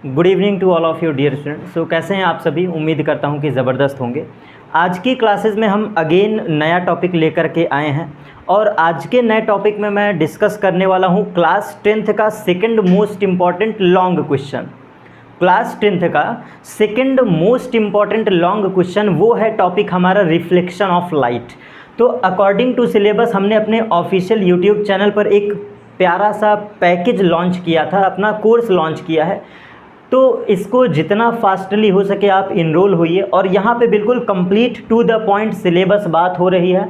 Good evening to all of you dear students. So कैसे हैं आप सभी। उम्मीद करता हूं कि ज़बरदस्त होंगे। आज की क्लासेस में हम अगेन नया टॉपिक लेकर के आए हैं और आज के नए टॉपिक में मैं डिस्कस करने वाला हूं क्लास 10th का second most important long question. Class 10th का second most important long question वो है टॉपिक हमारा रिफ्लेक्शन ऑफ लाइट। तो अकॉर्डिंग टू सिलेबस हमने अपने ऑफिशियल यूट्यूब चैनल पर एक प्यारा सा पैकेज लॉन्च किया था, अपना कोर्स लॉन्च किया है। तो इसको जितना फास्टली हो सके आप इनरोल होइए और यहाँ पे बिल्कुल complete to the point syllabus बात हो रही है।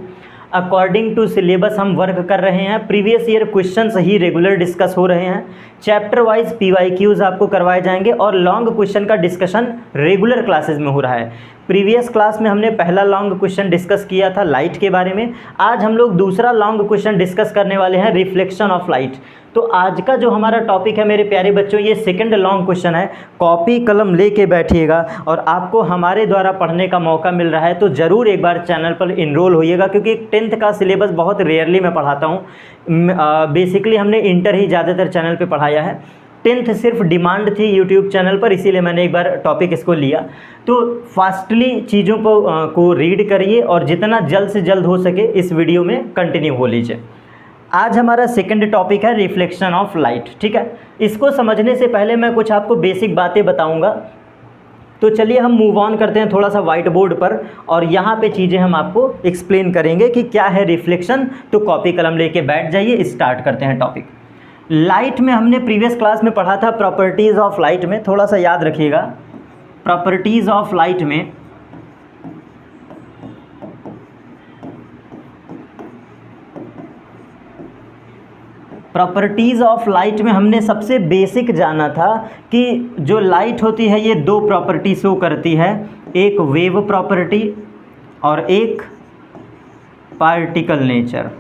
अकॉर्डिंग टू सिलेबस हम वर्क कर रहे हैं। प्रीवियस ईयर क्वेश्चंस ही रेगुलर डिस्कस हो रहे हैं। चैप्टर वाइज PYQs आपको करवाए जाएंगे और लॉन्ग क्वेश्चन का डिस्कशन रेगुलर क्लासेस में हो रहा है। प्रीवियस क्लास में हमने पहला लॉन्ग क्वेश्चन डिस्कस किया था लाइट के बारे में। आज हम लोग दूसरा लॉन्ग क्वेश्चन डिस्कस करने वाले हैं रिफ्लेक्शन ऑफ लाइट। तो आज का जो हमारा टॉपिक है मेरे प्यारे बच्चों, ये सेकंड लॉन्ग क्वेश्चन है। कॉपी कलम लेके बैठिएगा और आपको हमारे द्वारा पढ़ने का मौका मिल रहा है तो ज़रूर एक बार चैनल पर इनरोल होइएगा, क्योंकि 10th का सिलेबस बहुत रेयरली मैं पढ़ाता हूँ। बेसिकली हमने इंटर ही ज़्यादातर चैनल पे पढ़ाया है। 10th सिर्फ डिमांड थी यूट्यूब चैनल पर, इसीलिए मैंने एक बार टॉपिक इसको लिया। तो फास्टली चीज़ों को रीड करिए और जितना जल्द से जल्द हो सके इस वीडियो में कंटिन्यू हो लीजिए। आज हमारा सेकंड टॉपिक है रिफ्लेक्शन ऑफ लाइट। ठीक है, इसको समझने से पहले मैं कुछ आपको बेसिक बातें बताऊंगा। तो चलिए हम मूव ऑन करते हैं थोड़ा सा वाइट बोर्ड पर और यहाँ पे चीज़ें हम आपको एक्सप्लेन करेंगे कि क्या है रिफ्लेक्शन। तो कॉपी कलम लेके बैठ जाइए, स्टार्ट करते हैं टॉपिक। लाइट में हमने प्रीवियस क्लास में पढ़ा था प्रॉपर्टीज़ ऑफ लाइट में, थोड़ा सा याद रखिएगा। प्रॉपर्टीज़ ऑफ लाइट में हमने सबसे बेसिक जाना था कि जो लाइट होती है ये दो प्रॉपर्टी शो करती है, एक वेव प्रॉपर्टी और एक पार्टिकल नेचर।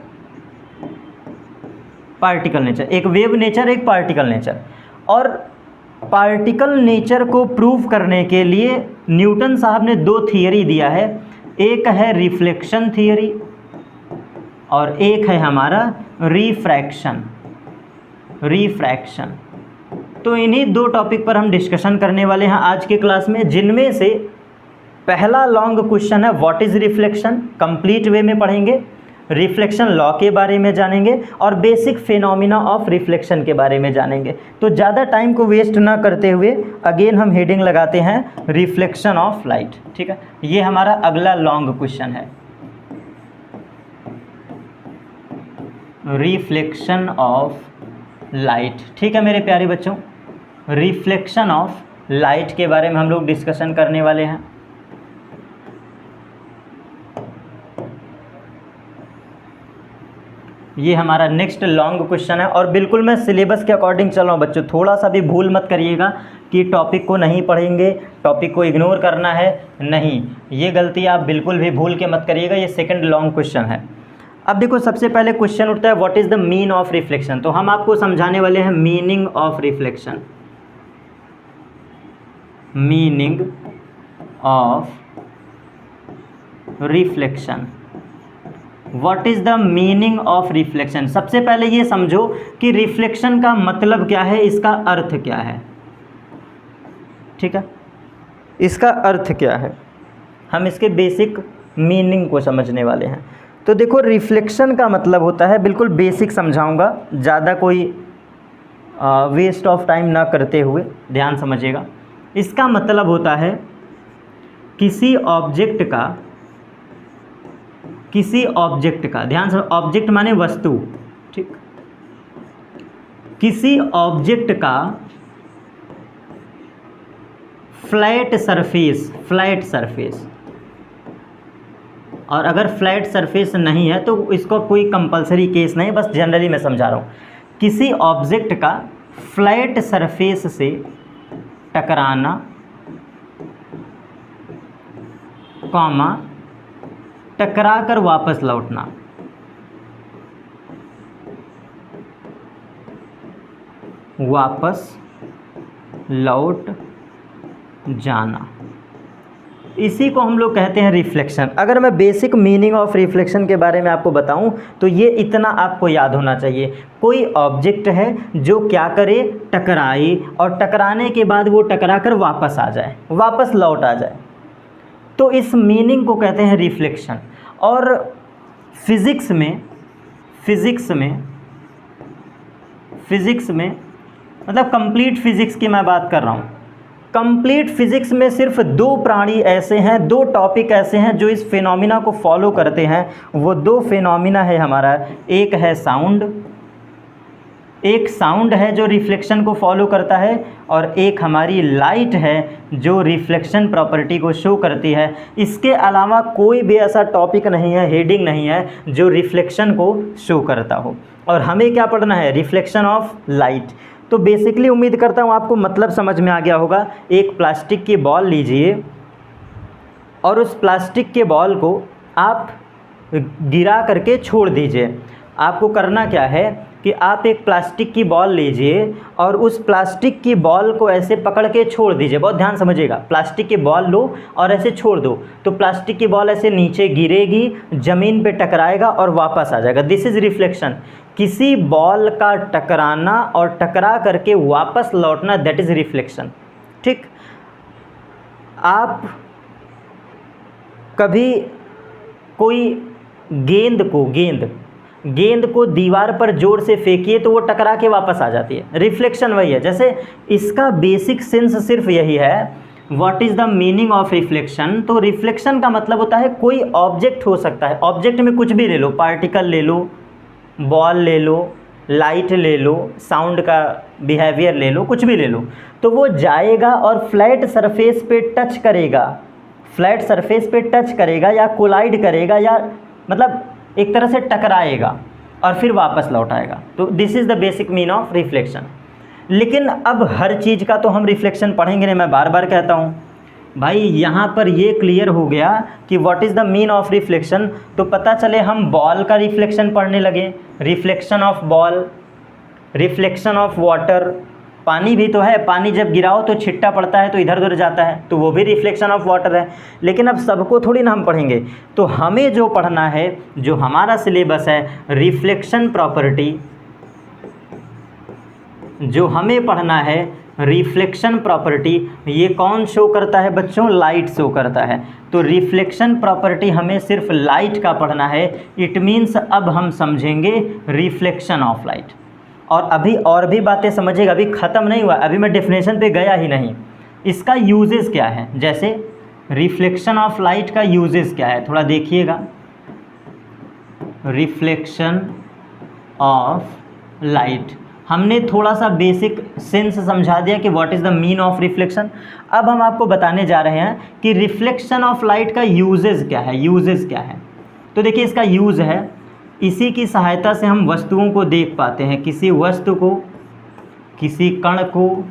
एक वेव नेचर, एक पार्टिकल नेचर। और पार्टिकल नेचर को प्रूव करने के लिए न्यूटन साहब ने दो थियरी दिया है, एक है रिफ्लेक्शन थियरी और एक है हमारा रिफ्रैक्शन। तो इन्हीं दो टॉपिक पर हम डिस्कशन करने वाले हैं आज के क्लास में, जिनमें से पहला लॉन्ग क्वेश्चन है व्हाट इज़ रिफ्लेक्शन, कंप्लीट वे में पढ़ेंगे। रिफ्लेक्शन लॉ के बारे में जानेंगे और बेसिक फिनोमिना ऑफ रिफ्लेक्शन के बारे में जानेंगे। तो ज़्यादा टाइम को वेस्ट ना करते हुए अगेन हम हेडिंग लगाते हैं रिफ्लेक्शन ऑफ लाइट। ठीक है, ये हमारा अगला लॉन्ग क्वेश्चन है, रिफ्लेक्शन ऑफ लाइट। ठीक है मेरे प्यारे बच्चों, रिफ्लेक्शन ऑफ लाइट के बारे में हम लोग डिस्कशन करने वाले हैं। ये हमारा नेक्स्ट लॉन्ग क्वेश्चन है और बिल्कुल मैं सिलेबस के अकॉर्डिंग चल रहा हूँ बच्चों। थोड़ा सा भी भूल मत करिएगा कि टॉपिक को नहीं पढ़ेंगे, टॉपिक को इग्नोर करना है, नहीं, ये गलती आप बिल्कुल भी भूल के मत करिएगा। ये सेकंड लॉन्ग क्वेश्चन है। अब देखो सबसे पहले क्वेश्चन उठता है what is the mean of reflection. तो हम आपको समझाने वाले हैं meaning of reflection. Meaning of reflection, what is the meaning of reflection. सबसे पहले ये समझो कि रिफ्लेक्शन का मतलब क्या है, इसका अर्थ क्या है। ठीक है, इसका अर्थ क्या है, हम इसके बेसिक मीनिंग को समझने वाले हैं। तो देखो रिफ्लेक्शन का मतलब होता है, बिल्कुल बेसिक समझाऊंगा, ज़्यादा कोई वेस्ट ऑफ टाइम ना करते हुए ध्यान समझिएगा। इसका मतलब होता है किसी ऑब्जेक्ट का ध्यान से, ऑब्जेक्ट माने वस्तु, ठीक, किसी ऑब्जेक्ट का फ्लैट सरफेस। और अगर फ्लैट सरफेस नहीं है तो इसको कोई कंपलसरी केस नहीं, बस जनरली मैं समझा रहा हूँ। किसी ऑब्जेक्ट का फ्लैट सरफेस से टकराना, कॉमा, टकरा कर वापस लौटना। वापस लौट जाना, इसी को हम लोग कहते हैं रिफ्लेक्शन। अगर मैं बेसिक मीनिंग ऑफ रिफ्लेक्शन के बारे में आपको बताऊं तो ये इतना आपको याद होना चाहिए, कोई ऑब्जेक्ट है जो क्या करे, टकराए, और टकराने के बाद वो टकरा कर वापस आ जाए, वापस लौट आ जाए, तो इस मीनिंग को कहते हैं रिफ्लेक्शन। और फिज़िक्स में मतलब कंप्लीट फिज़िक्स की मैं बात कर रहा हूँ। कंप्लीट फिज़िक्स में सिर्फ दो प्राणी ऐसे हैं, दो टॉपिक ऐसे हैं जो इस फिनोमिना को फॉलो करते हैं। वो दो फिनोमिना है हमारा, एक है साउंड, एक साउंड है जो रिफ्लेक्शन को फॉलो करता है, और एक हमारी लाइट है जो रिफ्लेक्शन प्रॉपर्टी को शो करती है। इसके अलावा कोई भी ऐसा टॉपिक नहीं है, हेडिंग नहीं है जो रिफ्लेक्शन को शो करता हो। और हमें क्या पढ़ना है, रिफ्लेक्शन ऑफ लाइट। तो बेसिकली उम्मीद करता हूँ आपको मतलब समझ में आ गया होगा। एक प्लास्टिक की बॉल लीजिए और उस प्लास्टिक के बॉल को आप गिरा करके छोड़ दीजिए। आपको करना क्या है कि आप एक प्लास्टिक की बॉल लीजिए और उस प्लास्टिक की बॉल को ऐसे पकड़ के छोड़ दीजिए। बहुत ध्यान समझिएगा, प्लास्टिक की बॉल लो और ऐसे छोड़ दो, तो प्लास्टिक की बॉल ऐसे नीचे गिरेगी, ज़मीन पे टकराएगा और वापस आ जाएगा। This is reflection. किसी बॉल का टकराना और टकरा करके वापस लौटना, दैट इज़ रिफ्लेक्शन। ठीक, आप कभी कोई गेंद को दीवार पर जोर से फेंकिए तो वो टकरा के वापस आ जाती है, रिफ्लेक्शन वही है। जैसे इसका बेसिक सेंस सिर्फ यही है, what is the meaning of reflection. तो रिफ्लेक्शन का मतलब होता है कोई ऑब्जेक्ट हो सकता है, ऑब्जेक्ट में कुछ भी ले लो, पार्टिकल ले लो, बॉल ले लो, लाइट ले लो, साउंड का बिहेवियर ले लो, कुछ भी ले लो, तो वो जाएगा और फ्लैट सरफेस पे टच करेगा, या कोलाइड करेगा, या मतलब एक तरह से टकराएगा और फिर वापस लौट आएगा। तो this is the basic mean of reflection. लेकिन अब हर चीज़ का तो हम रिफ्लेक्शन पढ़ेंगे नहीं, मैं बार बार कहता हूँ भाई। यहाँ पर ये क्लियर हो गया कि what is the mean of reflection, तो पता चले हम बॉल का रिफ्लेक्शन पढ़ने लगे, reflection of ball, reflection of water. पानी भी तो है, पानी जब गिराओ तो छिट्टा पड़ता है तो इधर उधर जाता है, तो वो भी रिफ्लेक्शन ऑफ वाटर है। लेकिन अब सबको थोड़ी ना हम पढ़ेंगे, तो हमें जो पढ़ना है, जो हमारा सिलेबस है, रिफ्लेक्शन प्रॉपर्टी, जो हमें पढ़ना है रिफ्लेक्शन प्रॉपर्टी, ये कौन शो करता है बच्चों, लाइट शो करता है। तो रिफ्लेक्शन प्रॉपर्टी हमें सिर्फ लाइट का पढ़ना है। इट मीन्स अब हम समझेंगे रिफ्लेक्शन ऑफ लाइट। और अभी और भी बातें समझिएगा, अभी ख़त्म नहीं हुआ, अभी मैं डेफिनेशन पे गया ही नहीं। इसका यूजेस क्या है, जैसे रिफ्लेक्शन ऑफ लाइट का यूजेस क्या है, थोड़ा देखिएगा। रिफ्लेक्शन ऑफ लाइट, हमने थोड़ा सा बेसिक सेंस समझा दिया कि what is the mean of reflection. अब हम आपको बताने जा रहे हैं कि रिफ्लेक्शन ऑफ लाइट का यूजेस क्या है, तो देखिए इसका यूज़ है, इसी की सहायता से हम वस्तुओं को देख पाते हैं। किसी वस्तु को, किसी कण को,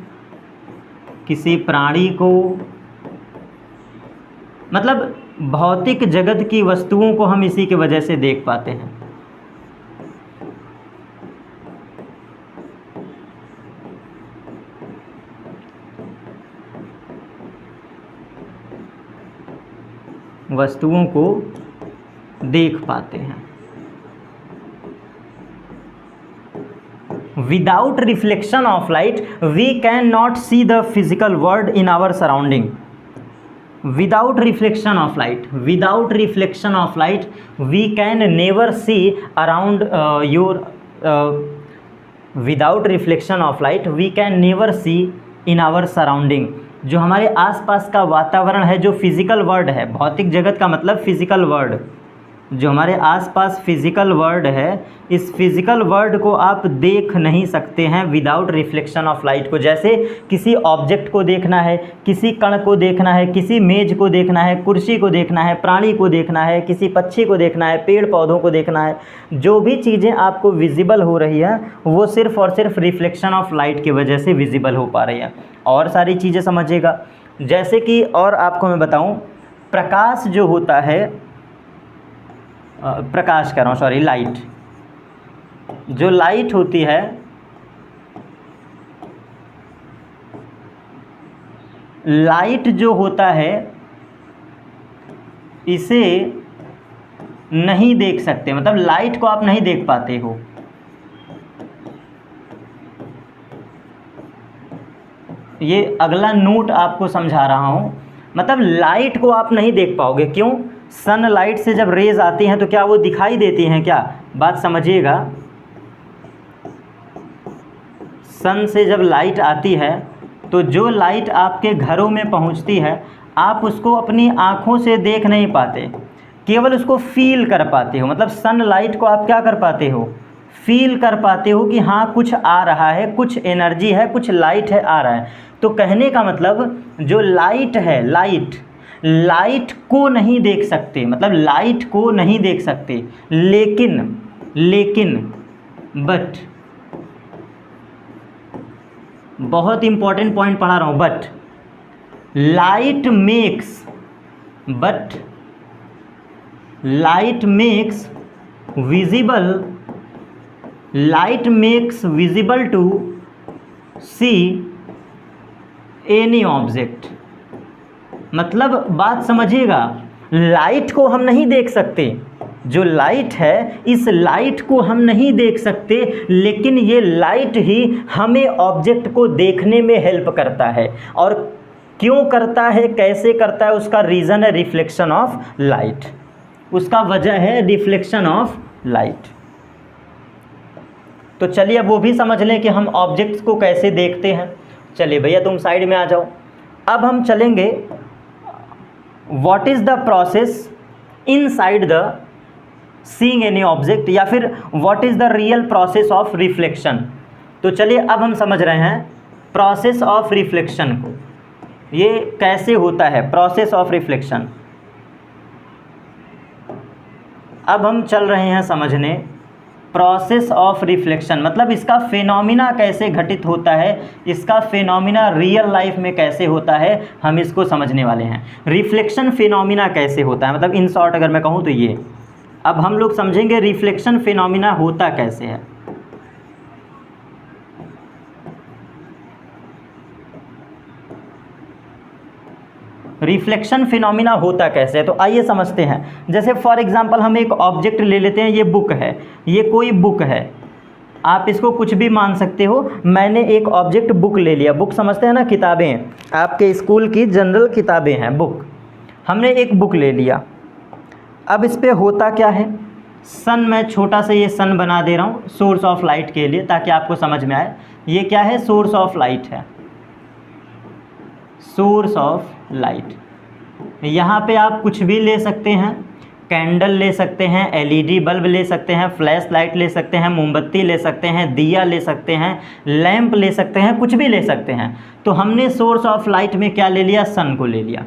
किसी प्राणी को, मतलब भौतिक जगत की वस्तुओं को हम इसी की वजह से देख पाते हैं। वस्तुओं को देख पाते हैं। Without reflection of light, we cannot see the physical world in our surrounding. Without reflection of light, we can never see around without reflection of light, we can never see in our surrounding. जो हमारे आसपास का वातावरण है, जो physical world है, भौतिक जगत का मतलब फिजिकल वर्ल्ड, जो हमारे आसपास फिज़िकल वर्ल्ड है, इस फिज़िकल वर्ल्ड को आप देख नहीं सकते हैं विदाउट रिफ्लेक्शन ऑफ लाइट को। जैसे किसी ऑब्जेक्ट को देखना है, किसी कण को देखना है, किसी मेज को देखना है, कुर्सी को देखना है, प्राणी को देखना है, किसी पक्षी को देखना है, पेड़ पौधों को देखना है, जो भी चीज़ें आपको विजिबल हो रही है वो सिर्फ़ और सिर्फ रिफ्लेक्शन ऑफ लाइट की वजह से विजिबल हो पा रही है। और सारी चीज़ें समझिएगा, जैसे कि और आपको मैं बताऊँ, प्रकाश जो होता है, प्रकाश कह रहा हूँ, सॉरी, लाइट, जो लाइट होती है, लाइट जो होता है इसे नहीं देख सकते, मतलब लाइट को आप नहीं देख पाते हो। ये अगला नोट आपको समझा रहा हूँ, मतलब लाइट को आप नहीं देख पाओगे। क्यों? सनलाइट से जब रेज आती हैं तो क्या वो दिखाई देती हैं क्या? बात समझिएगा। सन से जब लाइट आती है तो जो लाइट आपके घरों में पहुंचती है, आप उसको अपनी आँखों से देख नहीं पाते, केवल उसको फील कर पाते हो। मतलब सनलाइट को आप क्या कर पाते हो? फील कर पाते हो कि हाँ कुछ आ रहा है, कुछ एनर्जी है, कुछ लाइट है, आ रहा है। तो कहने का मतलब जो लाइट है, लाइट को नहीं देख सकते, मतलब लाइट को नहीं देख सकते, लेकिन बट, बहुत इंपॉर्टेंट पॉइंट पढ़ा रहा हूँ, but light makes visible to see any object। मतलब बात समझिएगा, लाइट को हम नहीं देख सकते, जो लाइट है इस लाइट को हम नहीं देख सकते, लेकिन ये लाइट ही हमें ऑब्जेक्ट को देखने में हेल्प करता है। और क्यों करता है, कैसे करता है, उसका रीज़न है रिफ्लेक्शन ऑफ लाइट, उसका वजह है रिफ्लेक्शन ऑफ लाइट। तो चलिए अब वो भी समझ लें कि हम ऑब्जेक्ट्स को कैसे देखते हैं। चलिए भैया तुम साइड में आ जाओ। अब हम चलेंगे what is the process inside the seeing any object, या फिर what is the real process of reflection. तो चलिए अब हम समझ रहे हैं प्रोसेस ऑफ रिफ्लेक्शन को, ये कैसे होता है प्रोसेस ऑफ रिफ्लेक्शन। अब हम चल रहे हैं समझने प्रोसेस ऑफ रिफ्लेक्शन, मतलब इसका फिनोमिना कैसे घटित होता है, इसका फिनोमिना रियल लाइफ में कैसे होता है, हम इसको समझने वाले हैं। रिफ्लेक्शन फिनोमिना कैसे होता है, मतलब इन शॉर्ट अगर मैं कहूँ तो ये, अब हम लोग समझेंगे रिफ्लेक्शन फिनोमिना होता कैसे है। रिफ्लेक्शन फिनोमिना होता कैसे है, तो आइए समझते हैं। जैसे फॉर एग्जांपल हम एक ऑब्जेक्ट ले लेते हैं, ये बुक है, ये कोई बुक है, आप इसको कुछ भी मान सकते हो। मैंने एक ऑब्जेक्ट बुक ले लिया, बुक समझते हैं ना, किताबें, आपके स्कूल की जनरल किताबें हैं बुक। हमने एक बुक ले लिया, अब इस पर होता क्या है, सन, मैं छोटा सा ये सन बना दे रहा हूँ सोर्स ऑफ लाइट के लिए ताकि आपको समझ में आए। ये क्या है, सोर्स ऑफ लाइट है, सोर्स ऑफ लाइट। यहाँ पे आप कुछ भी ले सकते हैं, कैंडल ले सकते हैं, एलईडी बल्ब ले सकते हैं, फ्लैश लाइट ले सकते हैं, मोमबत्ती ले सकते हैं, दिया ले सकते हैं, लैंप ले सकते हैं, कुछ भी ले सकते हैं। तो हमने सोर्स ऑफ लाइट में क्या ले लिया, सन को ले लिया।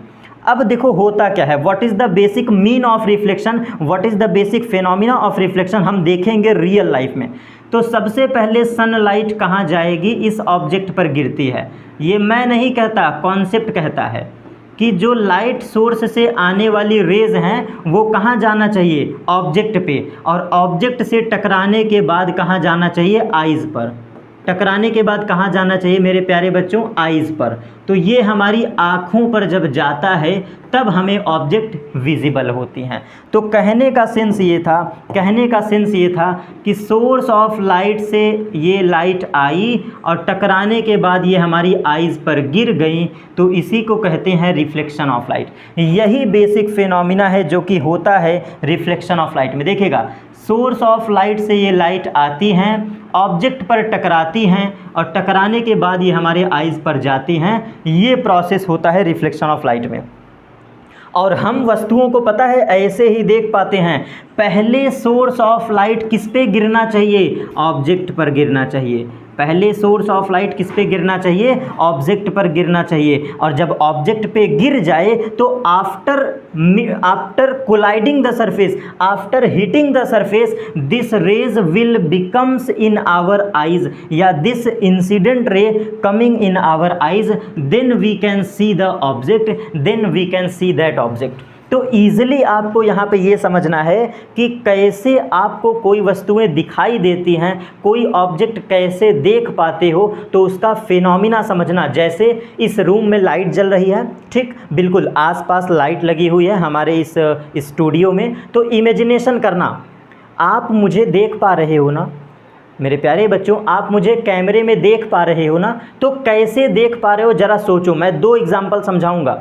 अब देखो होता क्या है, what is the basic mean of reflection, what is the basic phenomena of reflection, हम देखेंगे रियल लाइफ में। तो सबसे पहले सनलाइट कहाँ जाएगी, इस ऑब्जेक्ट पर गिरती है। ये मैं नहीं कहता, कॉन्सेप्ट कहता है कि जो लाइट सोर्स से आने वाली रेज हैं वो कहाँ जाना चाहिए, ऑब्जेक्ट पे, और ऑब्जेक्ट से टकराने के बाद कहाँ जाना चाहिए, आइज़ पर। टकराने के बाद कहाँ जाना चाहिए मेरे प्यारे बच्चों, आइज़ पर। तो ये हमारी आँखों पर जब जाता है तब हमें ऑब्जेक्ट विजिबल होती हैं। तो कहने का सेंस ये था कि सोर्स ऑफ लाइट से ये लाइट आई और टकराने के बाद ये हमारी आइज़ पर गिर गई, तो इसी को कहते हैं रिफ्लेक्शन ऑफ लाइट। यही बेसिक फिनोमिना है जो कि होता है रिफ्लेक्शन ऑफ लाइट में। देखिएगा, सोर्स ऑफ लाइट से ये लाइट आती हैं, ऑब्जेक्ट पर टकराती हैं और टकराने के बाद ये हमारे आइज़ पर जाती हैं। ये प्रोसेस होता है रिफ्लेक्शन ऑफ लाइट में। और हम वस्तुओं को पता है ऐसे ही देख पाते हैं, पहले सोर्स ऑफ लाइट किस पे गिरना चाहिए, ऑब्जेक्ट पर गिरना चाहिए। पहले सोर्स ऑफ लाइट किस पे गिरना चाहिए, ऑब्जेक्ट पर गिरना चाहिए। और जब ऑब्जेक्ट पे गिर जाए तो after colliding the surface, after hitting the surface, this rays will becomes in our eyes, या this incident ray coming in our eyes, then we can see the object, then we can see that object. तो easily आपको यहाँ पे ये समझना है कि कैसे आपको कोई वस्तुएं दिखाई देती हैं, कोई ऑब्जेक्ट कैसे देख पाते हो, तो उसका फिनोमिना समझना। जैसे इस रूम में लाइट जल रही है, ठीक, बिल्कुल आसपास लाइट लगी हुई है हमारे इस स्टूडियो में, तो इमेजिनेशन करना, आप मुझे देख पा रहे हो ना मेरे प्यारे बच्चों, आप मुझे कैमरे में देख पा रहे हो ना, तो कैसे देख पा रहे हो ज़रा सोचो। मैं 2 एग्जाम्पल समझाऊंगा।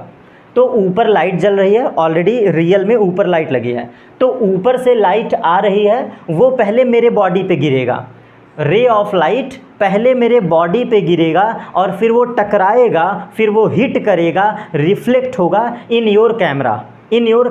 तो ऊपर लाइट जल रही है, ऑलरेडी रियल में ऊपर लाइट लगी है, तो ऊपर से लाइट आ रही है, वो पहले मेरे बॉडी पे गिरेगा, रे ऑफ लाइट पहले मेरे बॉडी पे गिरेगा और फिर वो टकराएगा, फिर वो हिट करेगा, रिफ्लेक्ट होगा इन योर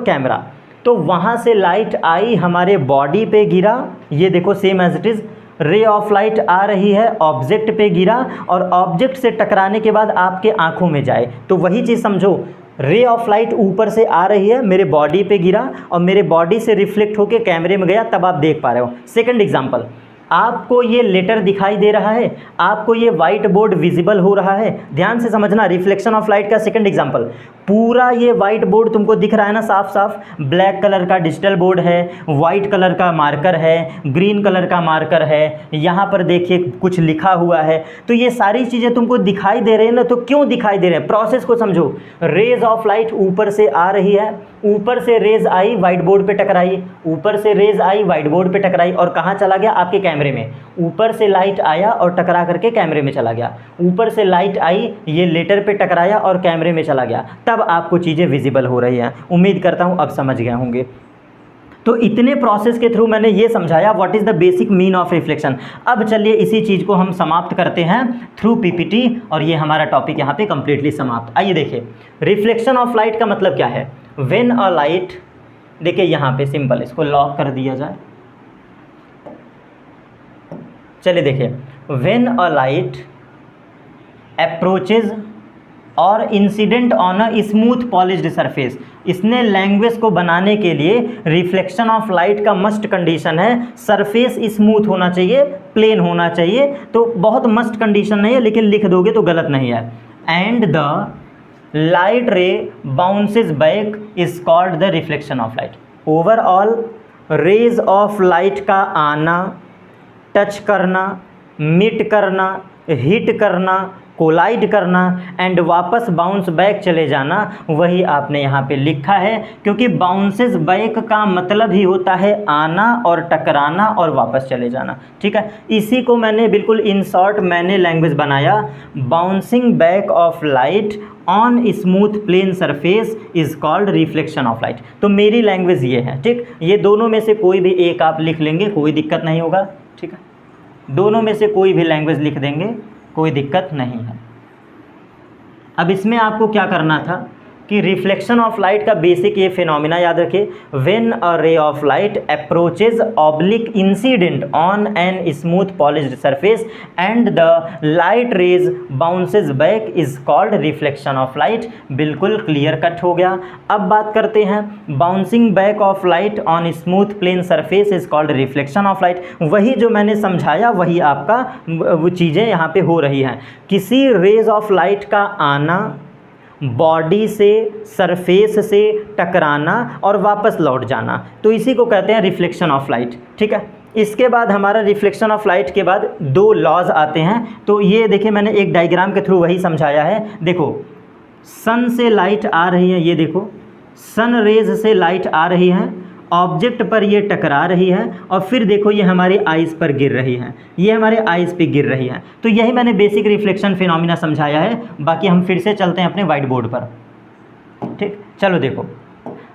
कैमरा। तो वहाँ से लाइट आई, हमारे बॉडी पे गिरा, ये देखो same as it is, ray of light आ रही है, ऑब्जेक्ट पे गिरा और ऑब्जेक्ट से टकराने के बाद आपके आंखों में जाए। तो वही चीज़ समझो, रे ऑफ लाइट ऊपर से आ रही है, मेरे बॉडी पे गिरा और मेरे बॉडी से रिफ्लेक्ट होके कैमरे में गया, तब आप देख पा रहे हो। सेकंड एग्जांपल, आपको ये लेटर दिखाई दे रहा है, आपको ये वाइट बोर्ड विजिबल हो रहा है, ध्यान से समझना, रिफ्लेक्शन ऑफ लाइट का सेकंड एग्जांपल। पूरा ये वाइट बोर्ड तुमको दिख रहा है ना साफ साफ, ब्लैक कलर का डिजिटल बोर्ड है, वाइट कलर का मार्कर है, ग्रीन कलर का मार्कर है, यहाँ पर देखिए कुछ लिखा हुआ है, तो ये सारी चीज़ें तुमको दिखाई दे रही है ना। तो क्यों दिखाई दे रहे हैं, प्रोसेस को समझो। रेज ऑफ लाइट ऊपर से आ रही है, ऊपर से रेज आई, व्हाइट बोर्ड पे टकराई, ऊपर से रेज आई, व्हाइट बोर्ड पे टकराई और कहाँ चला गया, आपके कैमरे में। ऊपर से लाइट आया और टकरा करके कैमरे में चला गया, ऊपर से लाइट आई, ये लेटर पे टकराया और कैमरे में चला गया, तब आपको चीज़ें विजिबल हो रही हैं। उम्मीद करता हूँ अब समझ गए होंगे। तो इतने प्रोसेस के थ्रू मैंने ये समझाया what is the basic mean of reflection. अब चलिए इसी चीज़ को हम समाप्त करते हैं थ्रू पीपीटी और ये हमारा टॉपिक यहाँ पे कंप्लीटली समाप्त। आइए देखिए, रिफ्लेक्शन ऑफ लाइट का मतलब क्या है। व्हेन अ लाइट, देखिए यहाँ पे सिंपल, इसको लॉक कर दिया जाए। चलिए देखिए, व्हेन अ लाइट अप्रोचेज और incident on a smooth polished surface, इसने लैंग्वेज को बनाने के लिए रिफ्लेक्शन ऑफ लाइट का मस्ट कंडीशन है सरफेस स्मूथ होना चाहिए, प्लेन होना चाहिए। तो बहुत मस्ट कंडीशन नहीं है, लेकिन लिख दोगे तो गलत नहीं है। And the light ray bounces back is called the reflection of light. Overall rays of light का आना, टच करना, मीट करना, हिट करना, कोलाइड करना एंड वापस बाउंस बैक चले जाना, वही आपने यहाँ पे लिखा है, क्योंकि बाउंसेस बैक का मतलब ही होता है आना और टकराना और वापस चले जाना। ठीक है, इसी को मैंने बिल्कुल इन शॉर्ट मैंने लैंग्वेज बनाया, bouncing back of light on smooth plane surface is called reflection of light. तो मेरी लैंग्वेज ये है, ठीक, ये दोनों में से कोई भी एक आप लिख लेंगे, कोई दिक्कत नहीं होगा। ठीक है, दोनों में से कोई भी लैंग्वेज लिख देंगे, कोई दिक्कत नहीं है। अब इसमें आपको क्या करना था कि रिफ्लेक्शन ऑफ लाइट का बेसिक ये फिनोमिना याद रखिए, when a ray of light approaches oblique incident on an smooth polished surface and the light rays bounces back is called reflection of light. बिल्कुल क्लियर कट हो गया। अब बात करते हैं bouncing back of light on smooth plane surface is called reflection of light. वही जो मैंने समझाया वही आपका वो चीज़ें यहाँ पे हो रही हैं। किसी रेज ऑफ लाइट का आना, बॉडी से सरफेस से टकराना और वापस लौट जाना, तो इसी को कहते हैं रिफ्लेक्शन ऑफ लाइट। ठीक है, इसके बाद हमारा रिफ्लेक्शन ऑफ लाइट के बाद 2 लॉज आते हैं। तो ये देखिए मैंने एक डायग्राम के थ्रू वही समझाया है। देखो, सन से लाइट आ रही है, ये देखो सन रेज से लाइट आ रही है, ऑब्जेक्ट पर ये टकरा रही है और फिर देखो ये हमारी आइज़ पर गिर रही है, ये हमारे आइज़ पे गिर रही है। तो यही मैंने बेसिक रिफ्लेक्शन फिनोमिना समझाया है। बाकी हम फिर से चलते हैं अपने वाइट बोर्ड पर। ठीक, चलो देखो,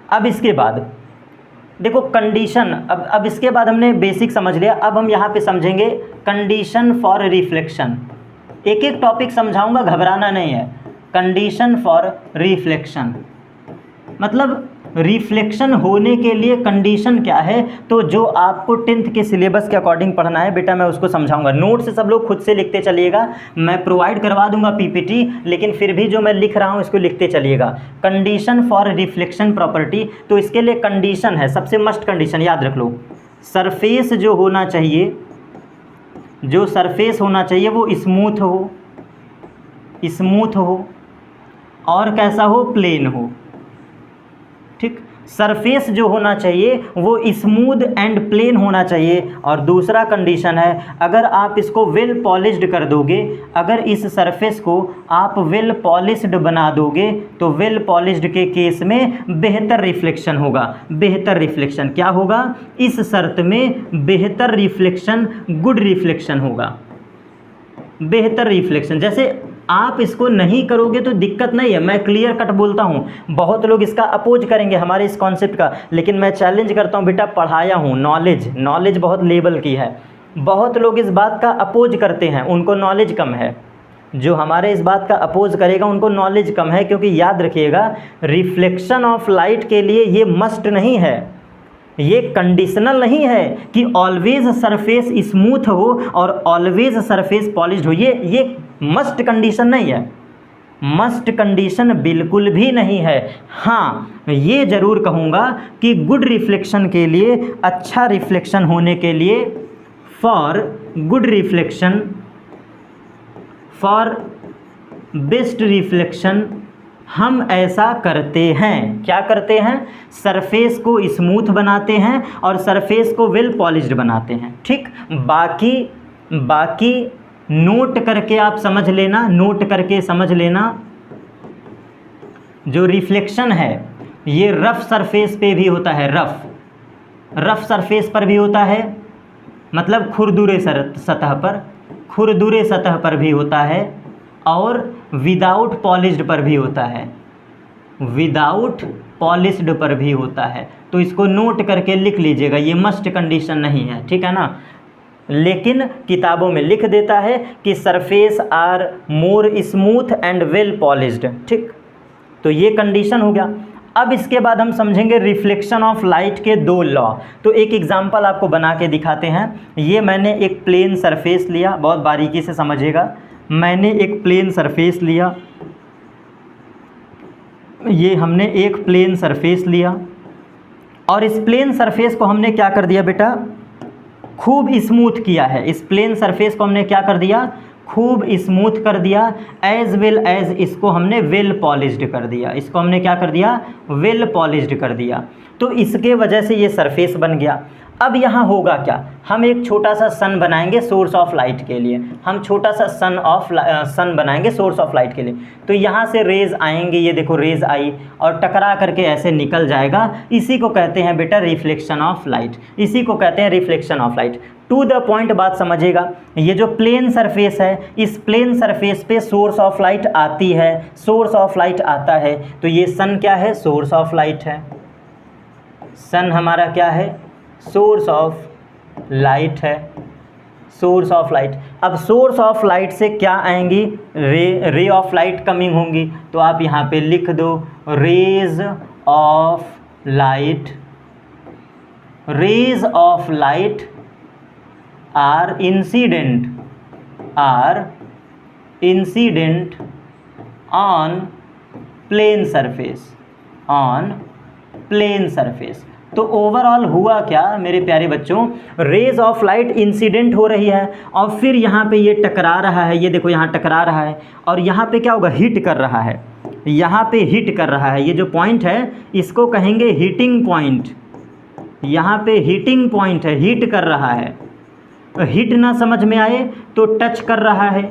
अब इसके बाद देखो कंडीशन, अब इसके बाद हमने बेसिक समझ लिया। अब हम यहाँ पे समझेंगे कंडीशन फॉर रिफ्लेक्शन। एक एक टॉपिक समझाऊंगा, घबराना नहीं है। कंडीशन फॉर रिफ्लेक्शन मतलब रिफ्लेक्शन होने के लिए कंडीशन क्या है, तो जो आपको 10th के सिलेबस के अकॉर्डिंग पढ़ना है बेटा, मैं उसको समझाऊंगा। नोट से सब लोग खुद से लिखते चलिएगा, मैं प्रोवाइड करवा दूंगा पीपीटी, लेकिन फिर भी जो मैं लिख रहा हूं इसको लिखते चलिएगा। कंडीशन फॉर रिफ्लेक्शन प्रॉपर्टी, तो इसके लिए कंडीशन है, सबसे मस्ट कंडीशन याद रख लो, सरफेस जो होना चाहिए, जो सरफेस होना चाहिए वो स्मूथ हो, स्मूथ हो और कैसा हो, प्लेन हो। ठीक, सरफेस जो होना चाहिए वो स्मूथ एंड प्लेन होना चाहिए। और दूसरा कंडीशन है, अगर आप इसको वेल पॉलिश्ड कर दोगे, अगर इस सरफेस को आप वेल पॉलिश्ड बना दोगे तो वेल पॉलिश्ड के केस में बेहतर रिफ्लेक्शन होगा। बेहतर रिफ्लेक्शन क्या होगा? इस शर्त में बेहतर रिफ्लेक्शन, गुड रिफ्लेक्शन होगा। बेहतर रिफ्लेक्शन, जैसे आप इसको नहीं करोगे तो दिक्कत नहीं है, मैं क्लियर कट बोलता हूँ। बहुत लोग इसका अपोज करेंगे हमारे इस कॉन्सेप्ट का, लेकिन मैं चैलेंज करता हूँ, बेटा पढ़ाया हूँ, नॉलेज बहुत लेवल की है। बहुत लोग इस बात का अपोज करते हैं, उनको नॉलेज कम है। जो हमारे इस बात का अपोज करेगा उनको नॉलेज कम है, क्योंकि याद रखिएगा रिफ्लेक्शन ऑफ लाइट के लिए ये मस्ट नहीं है, ये कंडीशनल नहीं है कि ऑलवेज सरफेस स्मूथ हो और ऑलवेज सरफेस पॉलिश्ड हो। ये मस्ट कंडीशन नहीं है, मस्ट कंडीशन बिल्कुल भी नहीं है। हाँ, ये ज़रूर कहूँगा कि गुड रिफ्लेक्शन के लिए, अच्छा रिफ्लेक्शन होने के लिए, for good reflection, for best reflection हम ऐसा करते हैं। क्या करते हैं? सरफेस को स्मूथ बनाते हैं और सरफेस को वेल पॉलिश्ड बनाते हैं। ठीक, बाकी नोट करके आप समझ लेना, नोट करके समझ लेना। जो रिफ्लेक्शन है ये रफ सरफेस पे भी होता है, रफ सरफेस पर भी होता है, मतलब खुरदुरे सतह पर, खुरदुरे सतह पर भी होता है, और विदाउट पॉलिश्ड पर भी होता है, विदाउट पॉलिश्ड पर भी होता है। तो इसको नोट करके लिख लीजिएगा, ये मस्ट कंडीशन नहीं है, ठीक है ना। लेकिन किताबों में लिख देता है कि surface are more smooth and well polished. ठीक, तो ये कंडीशन हो गया। अब इसके बाद हम समझेंगे रिफ्लेक्शन ऑफ लाइट के दो लॉ। तो एक एग्जांपल आपको बना के दिखाते हैं। ये मैंने एक प्लेन सरफेस लिया, बहुत बारीकी से समझिएगा। मैंने एक प्लेन सरफेस लिया, ये हमने एक प्लेन सरफेस लिया, और इस प्लेन सरफेस को हमने क्या कर दिया बेटा? खूब स्मूथ किया है। इस प्लेन सरफेस को हमने क्या कर दिया? खूब स्मूथ कर दिया, एज वेल एज इसको हमने वेल पॉलिश्ड कर दिया। इसको हमने क्या कर दिया? वेल पॉलिश्ड कर दिया। तो इसके वजह से ये सरफेस बन गया। अब यहाँ होगा क्या? हम एक छोटा सा सन बनाएंगे सोर्स ऑफ लाइट के लिए। हम छोटा सा सन बनाएंगे सोर्स ऑफ लाइट के लिए। तो यहाँ से रेज आएंगे, ये देखो रेज आई और टकरा करके ऐसे निकल जाएगा। इसी को कहते हैं बेटा रिफ्लेक्शन ऑफ लाइट, इसी को कहते हैं reflection of light. To the point बात समझिएगा। ये जो प्लेन सरफेस है, इस प्लेन सरफेस पे सोर्स ऑफ लाइट आती है, सोर्स ऑफ लाइट आता है। तो ये सन क्या है? सोर्स ऑफ लाइट है। सन हमारा क्या है? सोर्स ऑफ लाइट है, सोर्स ऑफ लाइट। अब सोर्स ऑफ लाइट से क्या आएंगी? रे ऑफ लाइट कमिंग होंगी। तो आप यहाँ पे लिख दो rays of light, rays of light are incident on plane surface, on plane surface. तो ओवरऑल हुआ क्या मेरे प्यारे बच्चों? रेज ऑफ लाइट इंसिडेंट हो रही है और फिर यहाँ पे ये टकरा रहा है, ये देखो यहाँ टकरा रहा है, और यहाँ पे क्या होगा? हिट कर रहा है, यहाँ पे हिट कर रहा है। ये जो पॉइंट है इसको कहेंगे हीटिंग पॉइंट। यहाँ पे हीटिंग पॉइंट है, हीट कर रहा है। हिट ना समझ में आए तो टच कर रहा है,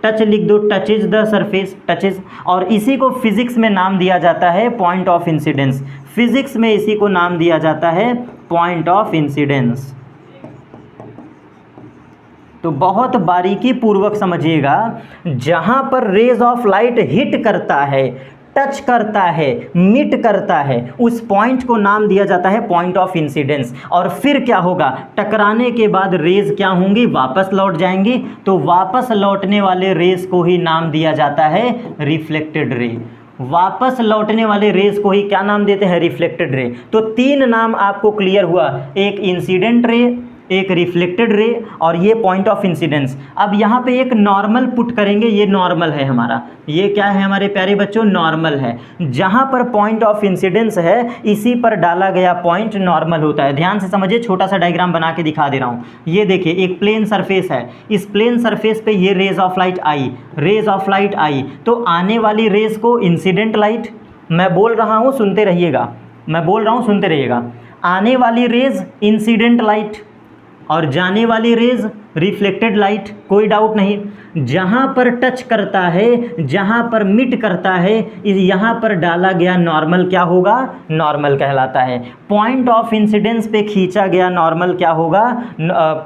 टच लिख दो, टचेज द सरफेस, टचेज। और इसी को फिजिक्स में नाम दिया जाता है पॉइंट ऑफ इंसिडेंस। फिजिक्स में इसी को नाम दिया जाता है पॉइंट ऑफ इंसिडेंस। तो बहुत बारीकी पूर्वक समझिएगा, जहां पर रेज ऑफ लाइट हिट करता है, टच करता है, मीट करता है, उस पॉइंट को नाम दिया जाता है पॉइंट ऑफ इंसिडेंस। और फिर क्या होगा? टकराने के बाद रेज क्या होंगी? वापस लौट जाएंगी। तो वापस लौटने वाले रेज को ही नाम दिया जाता है रिफ्लेक्टेड रे। वापस लौटने वाले रेज को ही क्या नाम देते हैं? Reflected ray. तो तीन नाम आपको क्लियर हुआ, एक इंसिडेंट रे, एक रिफ्लेक्टेड रे और ये पॉइंट ऑफ इंसिडेंस। अब यहाँ पे एक नॉर्मल पुट करेंगे, ये नॉर्मल है हमारा, ये क्या है हमारे प्यारे बच्चों? नॉर्मल है। जहाँ पर पॉइंट ऑफ इंसिडेंस है इसी पर डाला गया पॉइंट नॉर्मल होता है। ध्यान से समझिए, छोटा सा डायग्राम बना के दिखा दे रहा हूँ। ये देखिए एक प्लेन सरफेस है, इस प्लेन सरफेस पे ये रेज ऑफ लाइट आई, रेज ऑफ लाइट आई, तो आने वाली रेज को इंसिडेंट लाइट, मैं बोल रहा हूँ सुनते रहिएगा, मैं बोल रहा हूँ, सुनते रहिएगा। आने वाली रेज इंसिडेंट लाइट और जाने वाली रेज रिफ्लेक्टेड लाइट, कोई डाउट नहीं। जहाँ पर टच करता है, जहाँ पर मिट करता है, यहाँ पर डाला गया नॉर्मल क्या होगा? नॉर्मल कहलाता है। पॉइंट ऑफ इंसिडेंस पे खींचा गया नॉर्मल क्या होगा?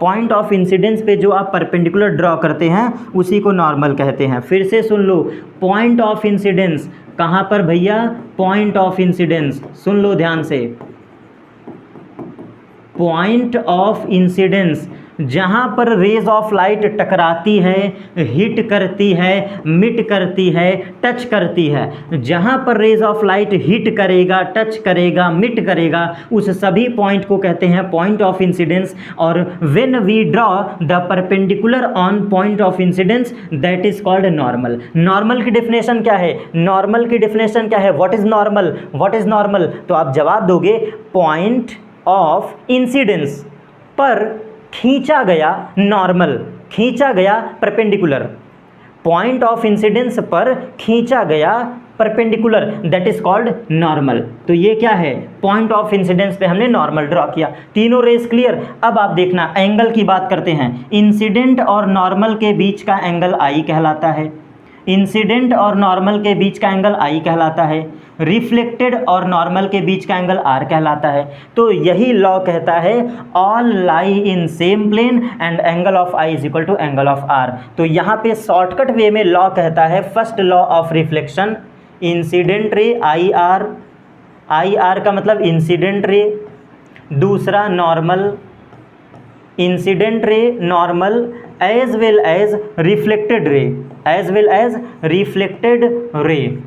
पॉइंट ऑफ इंसिडेंस पे जो आप परपेंडिकुलर ड्रॉ करते हैं उसी को नॉर्मल कहते हैं। फिर से सुन लो, पॉइंट ऑफ इंसिडेंस कहाँ पर भैया? पॉइंट ऑफ इंसिडेंस, सुन लो ध्यान से, पॉइंट ऑफ इंसिडेंस जहाँ पर रेज ऑफ लाइट टकराती है, हिट करती है, मिट करती है, टच करती है, जहाँ पर रेज ऑफ लाइट हिट करेगा, टच करेगा, मिट करेगा, उस सभी पॉइंट को कहते हैं पॉइंट ऑफ इंसिडेंस। और when we draw the perpendicular on point of incidence that is called normal. Normal की डेफिनेशन क्या है? नॉर्मल की डेफिनेशन क्या है? What is normal? What is normal? तो आप जवाब दोगे पॉइंट ऑफ इंसिडेंस पर खींचा गया नॉर्मल, खींचा गया परपेंडिकुलर, पॉइंट ऑफ इंसिडेंस पर खींचा गया perpendicular, that is called normal. तो ये क्या है? पॉइंट ऑफ इंसिडेंस पे हमने नॉर्मल ड्रॉ किया। तीनों रेस क्लियर? अब आप देखना, एंगल की बात करते हैं। इंसिडेंट और नॉर्मल के बीच का एंगल आई कहलाता है। इंसिडेंट और नॉर्मल के बीच का एंगल आई कहलाता है। रिफ्लेक्टेड और नॉर्मल के बीच का एंगल आर कहलाता है। तो यही लॉ कहता है all lie in same plane and angle of i is equal to angle of r. तो यहाँ पे शॉर्टकट वे में लॉ कहता है, first law of reflection, incident ray i r का मतलब इंसिडेंट रे, दूसरा normal, incident ray normal as well as reflected ray, as well as reflected ray,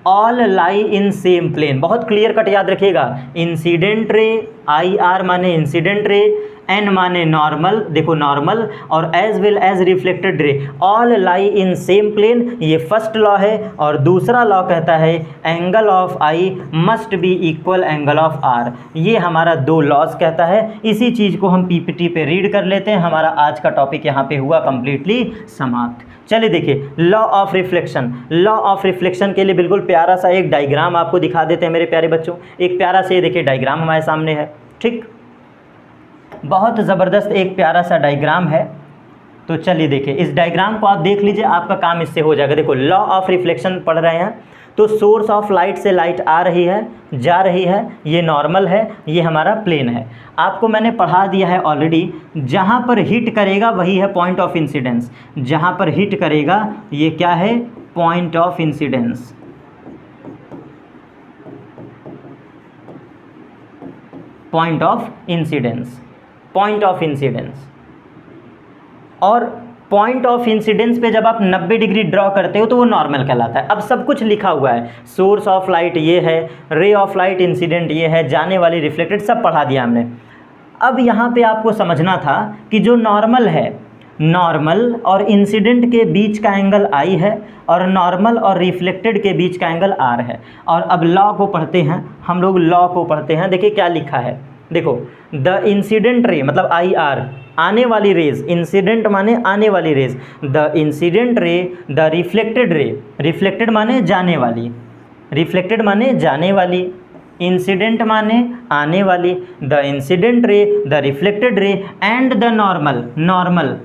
all lie in same plane. बहुत clear cut याद रखिएगा, incident ray, i r माने incident ray, n माने normal, देखो normal, और as well as reflected ray, all lie in same plane. ये first law है। और दूसरा लॉ कहता है angle of i must be equal angle of r. ये हमारा दो लॉज कहता है। इसी चीज़ को हम पीपीटी पे रीड कर लेते हैं। हमारा आज का टॉपिक यहाँ पे हुआ कंप्लीटली समाप्त। चलिए देखिए, law of reflection. Law of reflection के लिए बिल्कुल प्यारा सा एक डायग्राम आपको दिखा देते हैं मेरे प्यारे बच्चों। एक प्यारा से देखिए डायग्राम हमारे सामने है, ठीक, बहुत ज़बरदस्त एक प्यारा सा डायग्राम है। तो चलिए देखिए, इस डायग्राम को आप देख लीजिए, आपका काम इससे हो जाएगा। देखो, लॉ ऑफ रिफ्लेक्शन पढ़ रहे हैं तो सोर्स ऑफ लाइट से लाइट आ रही है, जा रही है, ये नॉर्मल है, ये हमारा प्लेन है। आपको मैंने पढ़ा दिया है ऑलरेडी, जहाँ पर हिट करेगा वही है पॉइंट ऑफ इंसिडेंस। जहाँ पर हिट करेगा ये क्या है? Point of incidence. Point of incidence, point of incidence. और पॉइंट ऑफ इंसिडेंस पे जब आप 90 डिग्री ड्रॉ करते हो तो वो नॉर्मल कहलाता है। अब सब कुछ लिखा हुआ है, सोर्स ऑफ लाइट ये है, रे ऑफ लाइट इंसिडेंट ये है, जाने वाली रिफ्लेक्टेड, सब पढ़ा दिया हमने। अब यहाँ पे आपको समझना था कि जो नॉर्मल है, नॉर्मल और इंसिडेंट के बीच का एंगल आई है और नॉर्मल और रिफ्लेक्टेड के बीच का एंगल आर है। और अब लॉ को पढ़ते हैं हम लोग, लॉ को पढ़ते हैं। देखिए क्या लिखा है, देखो, द इंसिडेंट रे मतलब आई आर, आने वाली रेज, इंसिडेंट माने आने वाली rays, the incident ray, the reflected ray, reflected माने जाने वाली, रिफ्लेक्टेड माने जाने वाली, इंसिडेंट माने आने वाली, the incident ray, the reflected ray and the normal, normal,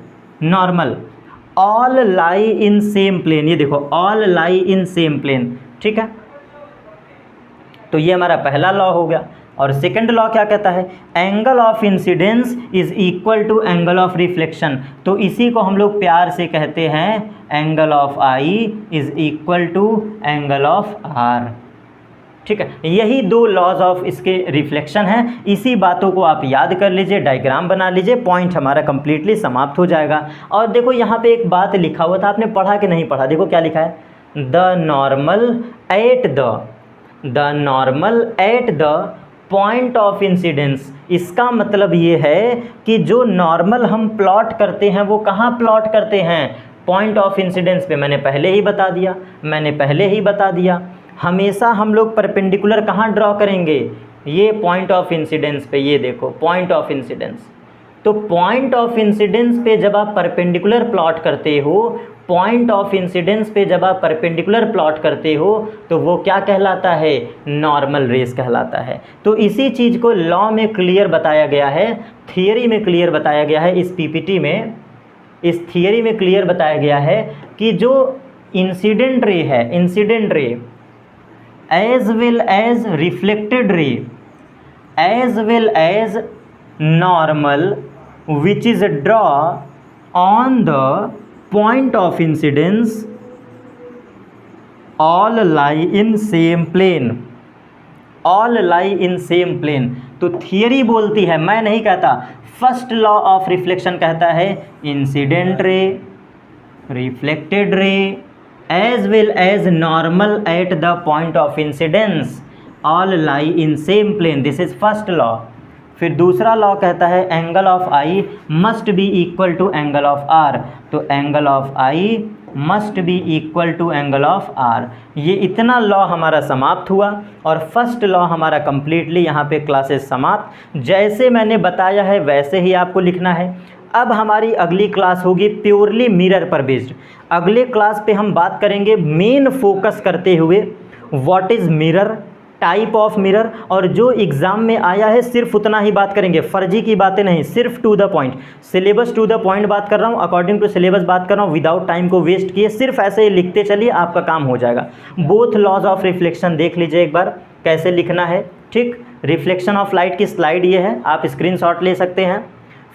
normal, all lie in same plane. ये देखो, all lie in same plane, ठीक है। तो ये हमारा पहला लॉ हो गया। और सेकंड लॉ क्या कहता है? Angle of incidence is equal to angle of reflection. तो इसी को हम लोग प्यार से कहते हैं angle of i is equal to angle of r, ठीक है। यही दो लॉज ऑफ इसके रिफ्लेक्शन हैं। इसी बातों को आप याद कर लीजिए, डायग्राम बना लीजिए, पॉइंट हमारा कंप्लीटली समाप्त हो जाएगा। और देखो यहाँ पे एक बात लिखा हुआ था, आपने पढ़ा कि नहीं पढ़ा? देखो क्या लिखा है, the normal at the point of incidence. इसका मतलब ये है कि जो नॉर्मल हम प्लॉट करते हैं वो कहाँ प्लॉट करते हैं? पॉइंट ऑफ इंसिडेंस पे। मैंने पहले ही बता दिया, हमेशा हम लोग परपेंडिकुलर कहाँ ड्रॉ करेंगे? ये पॉइंट ऑफ इंसिडेंस पे। ये देखो पॉइंट ऑफ इंसिडेंस। तो पॉइंट ऑफ इंसिडेंस पे जब आप परपेंडिकुलर प्लॉट करते हो, पॉइंट ऑफ इंसिडेंस पे जब आप परपेंडिकुलर प्लॉट करते हो तो वो क्या कहलाता है, नॉर्मल रेस कहलाता है। तो इसी चीज़ को लॉ में क्लियर बताया गया है, थियरी में क्लियर बताया गया है, इस पीपीटी में, इस थियरी में क्लियर बताया गया है कि जो इंसिडेंट रे है, incident ray as well as reflected ray as well as normal which is draw on the point of incidence all lie in same plane, all lie in same plane. तो theory बोलती है, मैं नहीं कहता, first law of reflection कहता है incident ray, reflected ray as well as normal at the point of incidence all lie in same plane, this is first law. फिर दूसरा लॉ कहता है angle of i must be equal to angle of r, तो angle of i must be equal to angle of r. ये इतना law हमारा समाप्त हुआ और फर्स्ट लॉ हमारा कंप्लीटली यहाँ पे क्लासेस समाप्त। जैसे मैंने बताया है वैसे ही आपको लिखना है। अब हमारी अगली क्लास होगी प्योरली मिरर पर बेस्ड। अगले क्लास पे हम बात करेंगे मेन फोकस करते हुए what is mirror, type of mirror, और जो एग्ज़ाम में आया है सिर्फ उतना ही बात करेंगे, फर्जी की बातें नहीं, सिर्फ to the point, syllabus to the point बात कर रहा हूँ, अकॉर्डिंग टू सिलेबस बात कर रहा हूँ, विदाउट टाइम को वेस्ट किए, सिर्फ ऐसे ही लिखते चलिए, आपका काम हो जाएगा। बोथ लॉज ऑफ रिफ्लेक्शन देख लीजिए एक बार कैसे लिखना है, ठीक। रिफ्लेक्शन ऑफ लाइट की स्लाइड ये है, आप स्क्रीनशॉट ले सकते हैं।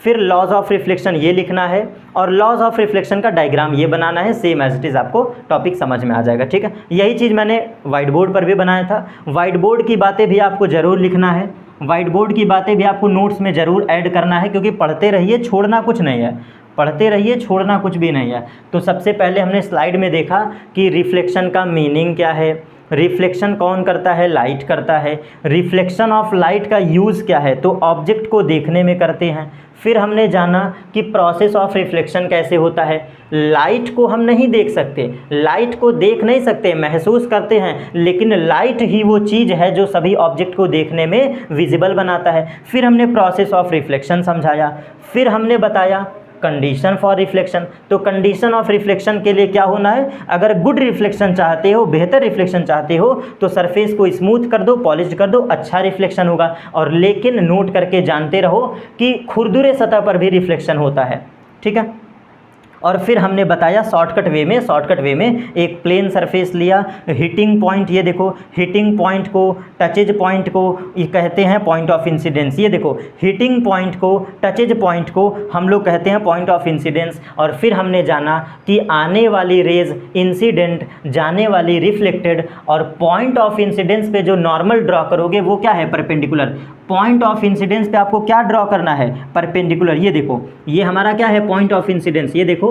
फिर लॉज ऑफ रिफ्लेक्शन ये लिखना है और लॉज ऑफ रिफ्लेक्शन का डायग्राम ये बनाना है, सेम एज इट इज़ आपको टॉपिक समझ में आ जाएगा, ठीक है। यही चीज़ मैंने वाइट बोर्ड पर भी बनाया था। वाइट बोर्ड की बातें भी आपको ज़रूर लिखना है, वाइट बोर्ड की बातें भी आपको नोट्स में ज़रूर ऐड करना है, क्योंकि पढ़ते रहिए, छोड़ना कुछ नहीं है, पढ़ते रहिए, छोड़ना कुछ भी नहीं है। तो सबसे पहले हमने स्लाइड में देखा कि रिफ्लेक्शन का मीनिंग क्या है, रिफ्लेक्शन कौन करता है, लाइट करता है। रिफ्लेक्शन ऑफ लाइट का यूज़ क्या है, तो ऑब्जेक्ट को देखने में करते हैं। फिर हमने जाना कि प्रोसेस ऑफ रिफ्लेक्शन कैसे होता है। लाइट को हम नहीं देख सकते, लाइट को देख नहीं सकते, महसूस करते हैं, लेकिन लाइट ही वो चीज़ है जो सभी ऑब्जेक्ट को देखने में विजिबल बनाता है। फिर हमने प्रोसेस ऑफ रिफ्लेक्शन समझाया। फिर हमने बताया कंडीशन फॉर रिफ्लेक्शन। तो कंडीशन ऑफ रिफ्लेक्शन के लिए क्या होना है, अगर गुड रिफ्लेक्शन चाहते हो, बेहतर रिफ्लेक्शन चाहते हो, तो सरफेस को स्मूथ कर दो, पॉलिश कर दो, अच्छा रिफ्लेक्शन होगा। और लेकिन नोट करके जानते रहो कि खुरदुरे सतह पर भी रिफ्लेक्शन होता है, ठीक है। और फिर हमने बताया शॉर्टकट वे में एक प्लेन सरफेस लिया, हिटिंग पॉइंट, ये देखो हिटिंग पॉइंट को, टचेज पॉइंट को ये कहते हैं पॉइंट ऑफ इंसिडेंस। ये देखो हिटिंग पॉइंट को, टचेज पॉइंट को हम लोग कहते हैं पॉइंट ऑफ इंसिडेंस। और फिर हमने जाना कि आने वाली रेज इंसिडेंट, जाने वाली रिफ्लेक्टेड, और पॉइंट ऑफ इंसिडेंस पे जो नॉर्मल ड्रॉ करोगे वो क्या है, परपेंडिकुलर। पॉइंट ऑफ इंसिडेंस पे आपको क्या ड्रॉ करना है, परपेंडिकुलर। ये देखो ये हमारा क्या है, पॉइंट ऑफ इंसिडेंस। ये देखो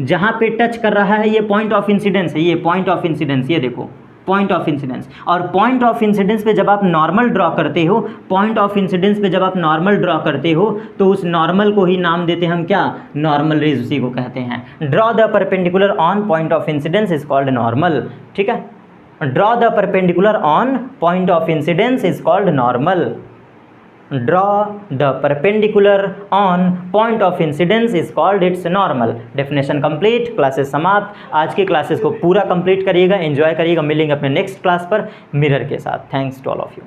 जहाँ पे टच कर रहा है ये पॉइंट ऑफ इंसिडेंस है, ये पॉइंट ऑफ इंसिडेंस, ये देखो पॉइंट ऑफ इंसिडेंस। और पॉइंट ऑफ इंसिडेंस पे जब आप नॉर्मल ड्रॉ करते हो, पॉइंट ऑफ इंसिडेंस पे जब आप नॉर्मल ड्रॉ करते हो तो उस नॉर्मल को ही नाम देते हैं हम क्या, नॉर्मल रेज, उसी को कहते हैं। Draw the perpendicular on point of incidence is called normal, ठीक है। Draw the perpendicular on point of incidence is called normal. Draw the perpendicular on point of incidence is called its normal। Definition complete, classes समाप्त। आज की classes को पूरा complete करिएगा, enjoy करिएगा। मिलेंगे अपने नेक्स्ट क्लास पर मिरर के साथ। Thanks to all of you.